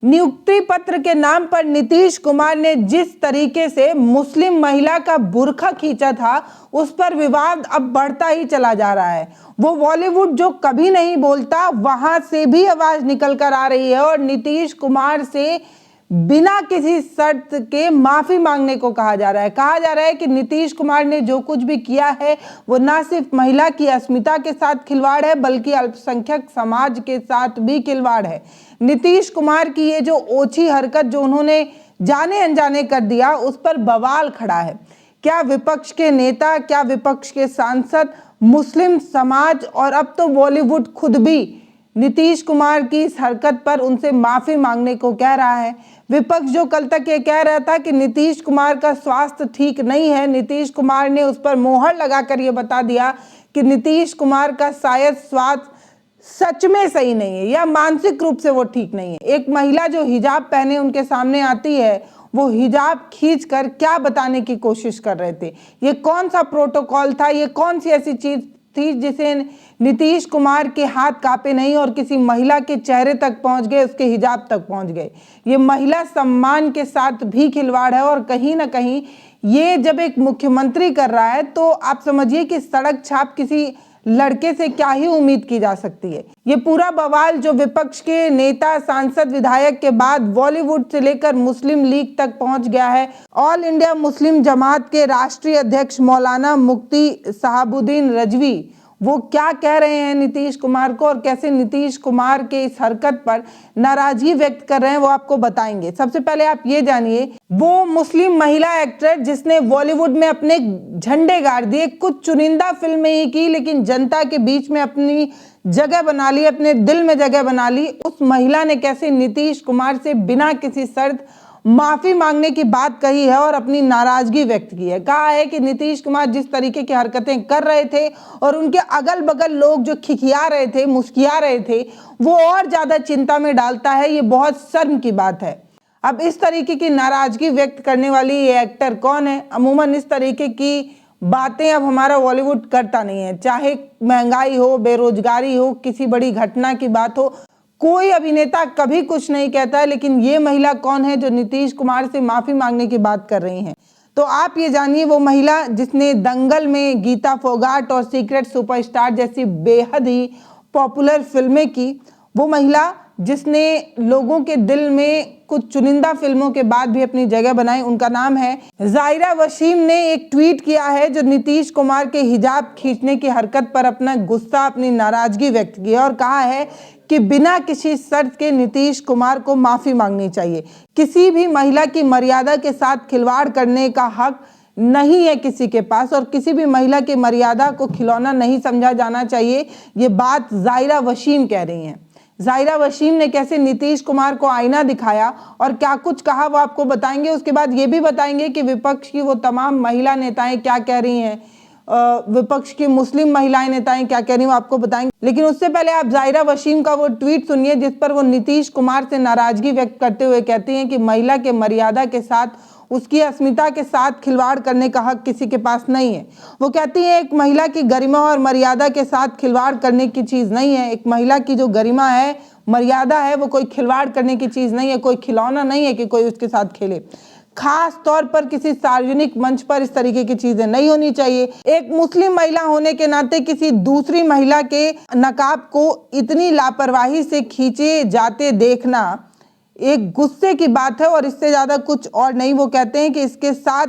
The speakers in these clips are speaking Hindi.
नियुक्ति पत्र के नाम पर नीतीश कुमार ने जिस तरीके से मुस्लिम महिला का बुर्का खींचा था, उस पर विवाद अब बढ़ता ही चला जा रहा है। वो बॉलीवुड जो कभी नहीं बोलता, वहां से भी आवाज निकल कर आ रही है और नीतीश कुमार से बिना किसी शर्त के माफी मांगने को कहा जा रहा है। कहा जा रहा है कि नीतीश कुमार ने जो कुछ भी किया है वो ना सिर्फ महिला की अस्मिता के साथ खिलवाड़ है, बल्कि अल्पसंख्यक समाज के साथ भी खिलवाड़ है। नीतीश कुमार की ये जो ओछी हरकत जो उन्होंने जाने अनजाने कर दिया, उस पर बवाल खड़ा है। क्या विपक्ष के नेता, क्या विपक्ष के सांसद, मुस्लिम समाज और अब तो बॉलीवुड खुद भी नीतीश कुमार की इस हरकत पर उनसे माफी मांगने को कह रहा है। विपक्ष जो कल तक ये कह रहा था कि नीतीश कुमार का स्वास्थ्य ठीक नहीं है, नीतीश कुमार ने उस पर मोहर लगाकर ये बता दिया कि नीतीश कुमार का शायद स्वास्थ्य सच में सही नहीं है या मानसिक रूप से वो ठीक नहीं है। एक महिला जो हिजाब पहने उनके सामने आती है, वो हिजाब खींचकर क्या बताने की कोशिश कर रहे थे? ये कौन सा प्रोटोकॉल था? ये कौन सी ऐसी चीज थी जिसे नीतीश कुमार के हाथ कांपे नहीं और किसी महिला के चेहरे तक पहुंच गए, उसके हिजाब तक पहुंच गए? ये महिला सम्मान के साथ भी खिलवाड़ है और कहीं ना कहीं ये जब एक मुख्यमंत्री कर रहा है तो आप समझिए कि सड़क छाप किसी लड़के से क्या ही उम्मीद की जा सकती है। ये पूरा बवाल जो विपक्ष के नेता, सांसद, विधायक के बाद बॉलीवुड से लेकर मुस्लिम लीग तक पहुंच गया है। ऑल इंडिया मुस्लिम जमात के राष्ट्रीय अध्यक्ष मौलाना मुफ्ती शहाबुद्दीन रिजवी वो क्या कह रहे हैं नीतीश कुमार को और कैसे नीतीश कुमार के इस हरकत पर नाराजगी व्यक्त कर रहे हैं, वो आपको बताएंगे। सबसे पहले आप ये जानिए, वो मुस्लिम महिला एक्टर जिसने बॉलीवुड में अपने झंडे गाड़ दिए, कुछ चुनिंदा फिल्में ही की लेकिन जनता के बीच में अपनी जगह बना ली, अपने दिल में जगह बना ली, उस महिला ने कैसे नीतीश कुमार से बिना किसी शर्त माफी मांगने की बात कही है और अपनी नाराजगी व्यक्त की है। कहा है कि नीतीश कुमार जिस तरीके की हरकतें कर रहे थे और उनके अगल बगल लोग जो खिखिया रहे थे, मुस्किया रहे थे, वो और ज्यादा चिंता में डालता है। ये बहुत शर्म की बात है। अब इस तरीके की नाराजगी व्यक्त करने वाली ये एक्टर कौन है? अमूमन इस तरीके की बातें अब हमारा बॉलीवुड करता नहीं है। चाहे महंगाई हो, बेरोजगारी हो, किसी बड़ी घटना की बात हो, कोई अभिनेता कभी कुछ नहीं कहता है। लेकिन ये महिला कौन है जो नीतीश कुमार से माफी मांगने की बात कर रही हैं? तो आप ये जानिए, वो महिला जिसने दंगल में गीता फोगाट और सीक्रेट सुपरस्टार जैसी बेहद ही पॉपुलर फिल्में की, वो महिला जिसने लोगों के दिल में कुछ चुनिंदा फिल्मों के बाद भी अपनी जगह बनाई, उनका नाम है जायरा वसीम ने एक ट्वीट किया है जो नीतीश कुमार के हिजाब खींचने की हरकत पर अपना गुस्सा, अपनी नाराजगी व्यक्त की और कहा है कि बिना किसी शर्त के नीतीश कुमार को माफी मांगनी चाहिए। किसी भी महिला की मर्यादा के साथ खिलवाड़ करने का हक नहीं है किसी के पास और किसी भी महिला की मर्यादा को खिलौना नहीं समझा जाना चाहिए। ये बात जायरा वसीम कह रही हैं। जायरा वसीम ने कैसे नीतीश कुमार को आईना दिखाया और क्या कुछ कहा, वो आपको बताएंगे। उसके बाद ये भी बताएंगे कि विपक्ष की वो तमाम महिला नेताएं क्या कह रही हैं, विपक्ष की मुस्लिम महिलाएं नेताएं क्या कह रही हैं, वो आपको बताएंगे। लेकिन उससे पहले आप जायरा वसीम का वो ट्वीट सुनिए जिस पर वो नीतीश कुमार से नाराजगी व्यक्त करते हुए कहती हैं कि महिला के मर्यादा के साथ, उसकी अस्मिता के साथ खिलवाड़ करने का हक किसी के पास नहीं है। वो कहती है एक महिला की गरिमा और मर्यादा के साथ खिलवाड़ करने की चीज नहीं है। एक महिला की जो गरिमा है, मर्यादा है, वो कोई खिलवाड़ करने की चीज नहीं है, कोई खिलौना नहीं है कि कोई उसके साथ खेले। खास तौर पर किसी सार्वजनिक मंच पर इस तरीके की चीजें नहीं होनी चाहिए। एक मुस्लिम महिला होने के नाते किसी दूसरी महिला के नकाब को इतनी लापरवाही से खींचे जाते देखना एक गुस्से की बात है और इससे ज्यादा कुछ और नहीं। वो कहते हैं कि इसके साथ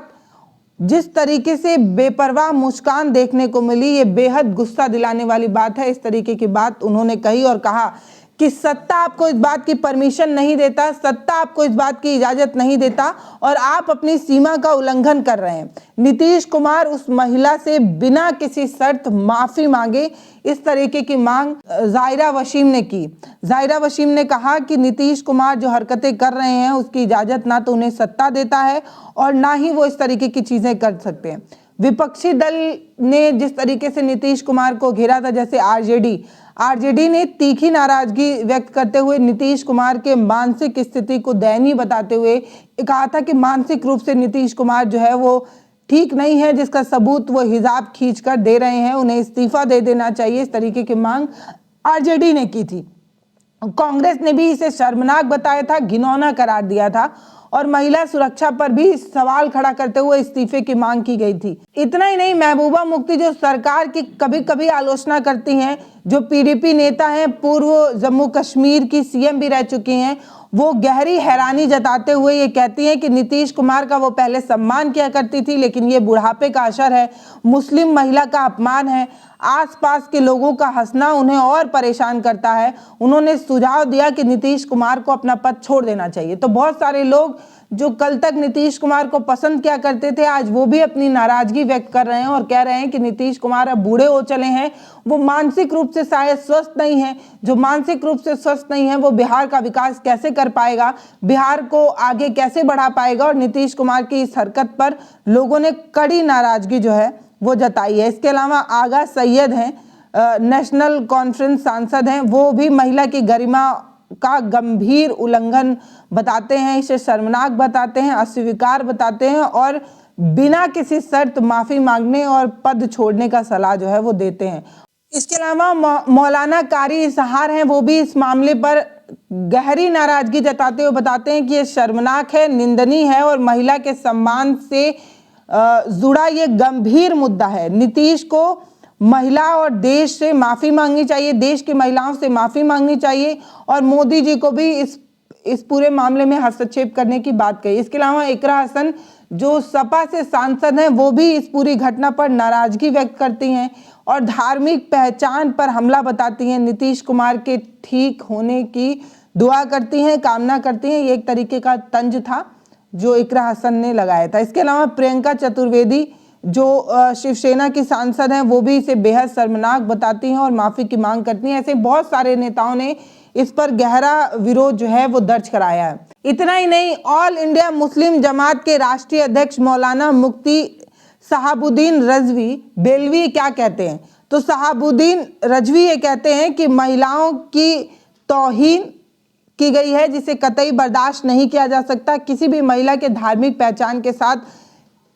जिस तरीके से बेपरवाह मुस्कान देखने को मिली, ये बेहद गुस्सा दिलाने वाली बात है। इस तरीके की बात उन्होंने कही और कहा कि सत्ता आपको इस बात की परमिशन नहीं देता, सत्ता आपको इस बात की इजाजत नहीं देता और आप अपनी सीमा का उल्लंघन कर रहे हैं। नीतीश कुमार उस महिला से बिना किसी शर्त माफी मांगे, इस तरीके की मांग जायरा वसीम ने की। जायरा वसीम ने कहा कि नीतीश कुमार जो हरकतें कर रहे हैं उसकी इजाजत ना तो उन्हें सत्ता देता है और ना ही वो इस तरीके की चीजें कर सकते हैं। विपक्षी दल ने जिस तरीके से नीतीश कुमार को घेरा था, जैसे आरजेडी ने तीखी नाराजगी व्यक्त करते हुए नीतीश कुमार के मानसिक स्थिति को दयनीय बताते हुए कहा था कि मानसिक रूप से नीतीश कुमार जो है वो ठीक नहीं है, जिसका सबूत वो हिजाब खींचकर दे रहे हैं, उन्हें इस्तीफा दे देना चाहिए। इस तरीके की मांग आरजेडी ने की थी। कांग्रेस ने भी इसे शर्मनाक बताया था, घिनौना करार दिया था और महिला सुरक्षा पर भी सवाल खड़ा करते हुए इस्तीफे की मांग की गई थी। इतना ही नहीं, महबूबा मुफ्ती जो सरकार की कभी कभी आलोचना करती हैं, जो पीडीपी नेता हैं, पूर्व जम्मू कश्मीर की सीएम भी रह चुकी हैं, वो गहरी हैरानी जताते हुए ये कहती हैं कि नीतीश कुमार का वो पहले सम्मान किया करती थी, लेकिन ये बुढ़ापे का असर है, मुस्लिम महिला का अपमान है, आसपास के लोगों का हंसना उन्हें और परेशान करता है। उन्होंने सुझाव दिया कि नीतीश कुमार को अपना पद छोड़ देना चाहिए। तो बहुत सारे लोग जो कल तक नीतीश कुमार को पसंद किया करते थे, आज वो भी अपनी नाराजगी व्यक्त कर रहे हैं और कह रहे हैं कि नीतीश कुमार अब बूढ़े हो चले हैं, वो मानसिक रूप से शायद स्वस्थ नहीं है। जो मानसिक रूप से स्वस्थ नहीं है वो बिहार का विकास कैसे कर पाएगा, बिहार को आगे कैसे बढ़ा पाएगा। और नीतीश कुमार की इस हरकत पर लोगों ने कड़ी नाराजगी जो है वो जताई है। इसके अलावा आगा सैयद हैं, नेशनल कॉन्फ्रेंस सांसद हैं, वो भी महिला की गरिमा का गंभीर उल्लंघन बताते हैं, इसे शर्मनाक बताते हैं, अस्वीकार बताते हैं और बिना किसी शर्त माफी मांगने और पद छोड़ने का सलाह जो है वो देते हैं। इसके अलावा मौलाना कारी इसहार हैं, वो भी इस मामले पर गहरी नाराजगी जताते हुए बताते हैं कि ये शर्मनाक है, निंदनीय है और महिला के सम्मान से जुड़ा ये गंभीर मुद्दा है। नीतीश को महिला और देश से माफी मांगनी चाहिए, देश की महिलाओं से माफी मांगनी चाहिए और मोदी जी को भी इस पूरे मामले में हस्तक्षेप करने की बात कही। इसके अलावा इकरा हसन जो सपा से सांसद हैं, वो भी इस पूरी घटना पर नाराजगी व्यक्त करती हैं और धार्मिक पहचान पर हमला बताती हैं। नीतीश कुमार के ठीक होने की दुआ करती हैं, कामना करती हैं। ये एक तरीके का तंज था जो इकरा हसन ने लगाया था। इसके अलावा प्रियंका चतुर्वेदी जो शिवसेना की सांसद हैं, वो भी इसे बेहद शर्मनाक बताती हैं और माफी की मांग करती हैं। ऐसे बहुत सारे नेताओं ने इस पर गहरा विरोध जो है वो दर्ज कराया है। इतना ही नहीं, ऑल इंडिया मुस्लिम जमात के राष्ट्रीय अध्यक्ष मौलाना मुफ्ती सहाबुद्दीन रजवी बेलवी क्या कहते हैं, तो सहाबुद्दीन रजवी ये कहते हैं कि महिलाओं की तौहीन की गई है, जिसे कतई बर्दाश्त नहीं किया जा सकता। किसी भी महिला के धार्मिक पहचान के साथ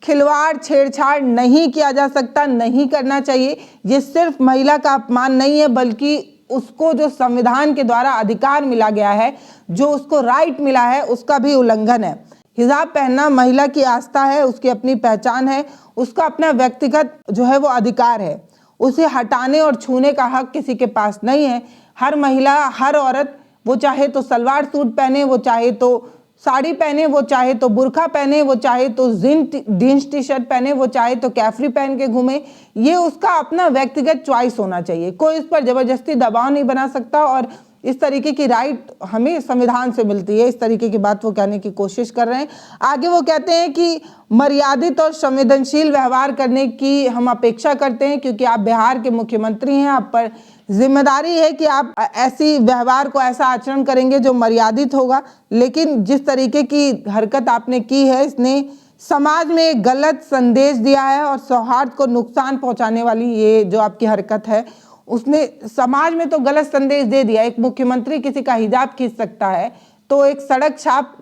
खिलवाड़ छेड़छाड़ नहीं किया जा सकता, नहीं करना चाहिए। ये सिर्फ महिला का अपमान नहीं है, बल्कि उसको जो संविधान के द्वारा अधिकार मिला गया है, जो उसको राइट मिला है, उसका भी उल्लंघन है। हिजाब पहनना महिला की आस्था है, उसकी अपनी पहचान है, उसका अपना व्यक्तिगत जो है वो अधिकार है। उसे हटाने और छूने का हक किसी के पास नहीं है। हर महिला, हर औरत, वो चाहे तो सलवार सूट पहने, वो चाहे तो साड़ी पहने, वो चाहे तो बुर्का पहने, वो चाहे तो जींस टी शर्ट पहने, वो चाहे तो कैफरी पहन के घूमे, ये उसका अपना व्यक्तिगत चॉइस होना चाहिए। कोई उस पर जबरदस्ती दबाव नहीं बना सकता और इस तरीके की राइट हमें संविधान से मिलती है। इस तरीके की बात वो कहने की कोशिश कर रहे हैं। आगे वो कहते हैं कि मर्यादित और संवेदनशील व्यवहार करने की हम अपेक्षा करते हैं, क्योंकि आप बिहार के मुख्यमंत्री हैं, आप पर जिम्मेदारी है कि आप ऐसी व्यवहार को, ऐसा आचरण करेंगे जो मर्यादित होगा। लेकिन जिस तरीके की हरकत आपने की है, इसने समाज में एक गलत संदेश दिया है और सौहार्द को नुकसान पहुंचाने वाली ये जो आपकी हरकत है, उसने समाज में तो गलत संदेश दे दिया। एक मुख्यमंत्री किसी का हिजाब खींच सकता है, तो एक सड़क छाप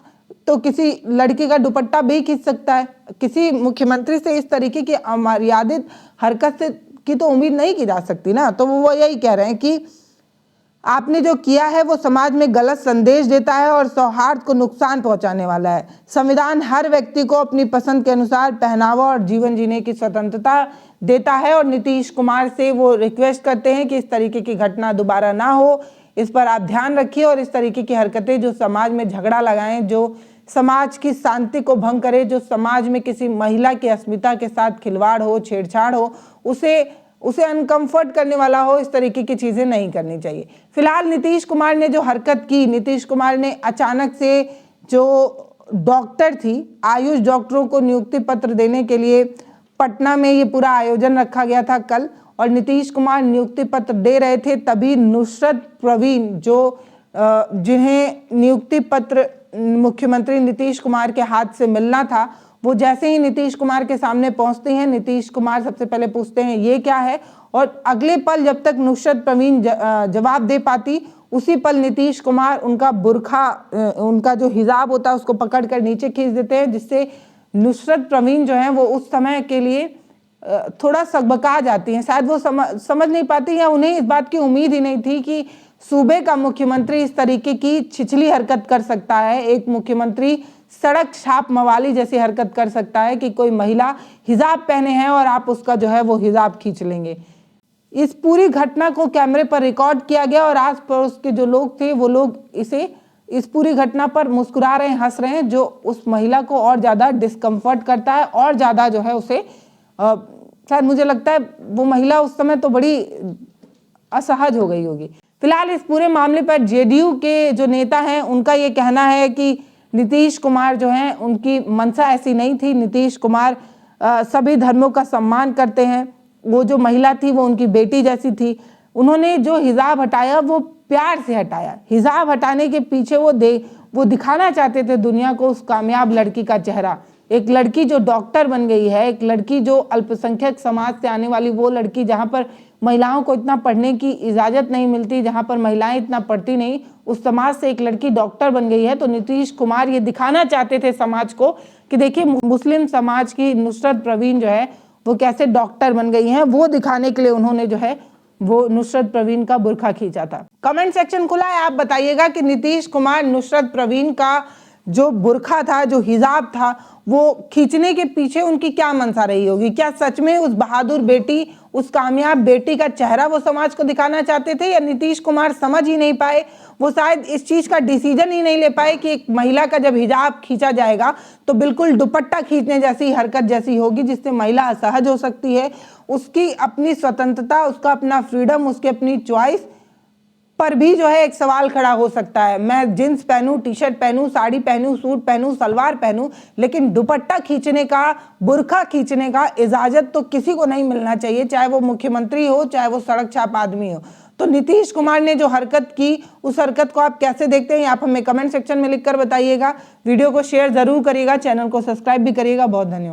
तो किसी लड़की का दुपट्टा भी खींच सकता है। किसी मुख्यमंत्री से इस तरीके की अमर्यादित हरकत से की तो उम्मीद नहीं की जा सकती ना। तो वो यही कह रहे हैं कि आपने जो किया है वो समाज में गलत संदेश देता है और सौहार्द को नुकसान पहुंचाने वाला है। संविधान हर व्यक्ति को अपनी पसंद के अनुसार पहनावा और जीवन जीने की स्वतंत्रता देता है और नीतीश कुमार से वो रिक्वेस्ट करते हैं कि इस तरीके की घटना दोबारा ना हो, इस पर आप ध्यान रखिए और इस तरीके की हरकतें जो समाज में झगड़ा लगाएं, जो समाज की शांति को भंग करे, जो समाज में किसी महिला की अस्मिता के साथ खिलवाड़ हो, छेड़छाड़ हो, उसे अनकंफर्ट करने वाला हो, इस तरीके की चीजें नहीं करनी चाहिए। फिलहाल नीतीश कुमार ने जो हरकत की, नीतीश कुमार ने अचानक से जो डॉक्टर थी, आयुष डॉक्टरों को नियुक्ति पत्र देने के लिए पटना में ये पूरा आयोजन रखा गया था कल, और नीतीश कुमार नियुक्ति पत्र दे रहे थे, तभी नुसरत प्रवीण जो जिन्हें नियुक्ति पत्र मुख्यमंत्री नीतीश कुमार के हाथ से मिलना था, वो जैसे ही नीतीश कुमार के सामने पहुंचते हैं, नीतीश कुमार सबसे पहले पूछते हैं ये क्या है, और अगले पल जब तक नुसरत प्रवीण जवाब दे पाती, उसी पल नीतीश कुमार उनका बुर्खा, उनका जो हिजाब होता है उसको पकड़ कर नीचे खींच देते हैं, जिससे नुसरत प्रवीण जो है वो उस समय के लिए थोड़ा सकबका जाती हैं। शायद वो समझ नहीं पाती, या उन्हें इस बात की उम्मीद ही नहीं थी कि सूबे का मुख्यमंत्री इस तरीके की छिछली हरकत कर सकता है? एक मुख्यमंत्री सड़क छाप मवाली जैसी हरकत कर सकता है कि कोई महिला हिजाब पहने हैं और आप उसका जो है वो हिजाब खींच लेंगे। इस पूरी घटना को कैमरे पर रिकॉर्ड किया गया और आस पड़ोस के जो लोग थे वो लोग इस पूरी घटना पर मुस्कुरा रहे हैं, हंस रहे हैं, जो उस महिला को और ज़्यादा डिस्कम्फर्ट करता है और ज़्यादा जो है उसे शायद मुझे लगता है वो महिला उस समय तो बड़ी असहज हो गई होगी। फिलहाल इस पूरे मामले पर जेडीयू के जो नेता हैं उनका ये कहना है कि नीतीश कुमार जो हैं उनकी मंशा ऐसी नहीं थी। नीतीश कुमार सभी धर्मों का सम्मान करते हैं। वो जो महिला थी वो उनकी बेटी जैसी थी। उन्होंने जो हिजाब हटाया वो प्यार से हटाया। हिजाब हटाने के पीछे वो दिखाना चाहते थे दुनिया को उस कामयाब लड़की का चेहरा। एक लड़की जो डॉक्टर बन गई है, एक लड़की जो अल्पसंख्यक समाज से आने वाली वो लड़की जहाँ पर महिलाओं को इतना पढ़ने की इजाज़त नहीं मिलती, जहाँ पर महिलाएं इतना पढ़ती नहीं, उस समाज से एक लड़की डॉक्टर बन गई है। तो नीतीश कुमार ये दिखाना चाहते थे समाज को कि देखिए मुस्लिम समाज की नुसरत परवीन जो है वो कैसे डॉक्टर बन गई हैं। वो दिखाने के लिए उन्होंने जो है वो नुसरत परवीन का बुर्का खींचा था। कमेंट सेक्शन खुला है, आप बताइएगा कि नीतीश कुमार नुसरत परवीन का जो बुर्का था, जो हिजाब था, वो खींचने के पीछे उनकी क्या मंशा रही होगी? क्या सच में उस बहादुर बेटी, उस कामयाब बेटी का चेहरा वो समाज को दिखाना चाहते थे, या नीतीश कुमार समझ ही नहीं पाए? वो शायद इस चीज का डिसीजन ही नहीं ले पाए कि एक महिला का जब हिजाब खींचा जाएगा तो बिल्कुल दुपट्टा खींचने जैसी हरकत जैसी होगी, जिससे महिला असहज हो सकती है। उसकी अपनी स्वतंत्रता, उसका अपना फ्रीडम, उसकी अपनी चॉइस पर भी जो है एक सवाल खड़ा हो सकता है। मैं जींस पहनूं, टी शर्ट पहनूं, साड़ी पहनूं, सूट पहनूं, सलवार पहनूं, लेकिन दुपट्टा खींचने का, बुर्का खींचने का इजाजत तो किसी को नहीं मिलना चाहिए, चाहे वो मुख्यमंत्री हो, चाहे वो सड़क छाप आदमी हो। तो नीतीश कुमार ने जो हरकत की, उस हरकत को आप कैसे देखते हैं, आप हमें कमेंट सेक्शन में लिखकर बताइएगा। वीडियो को शेयर जरूर करिएगा, चैनल को सब्सक्राइब भी करिएगा। बहुत धन्यवाद।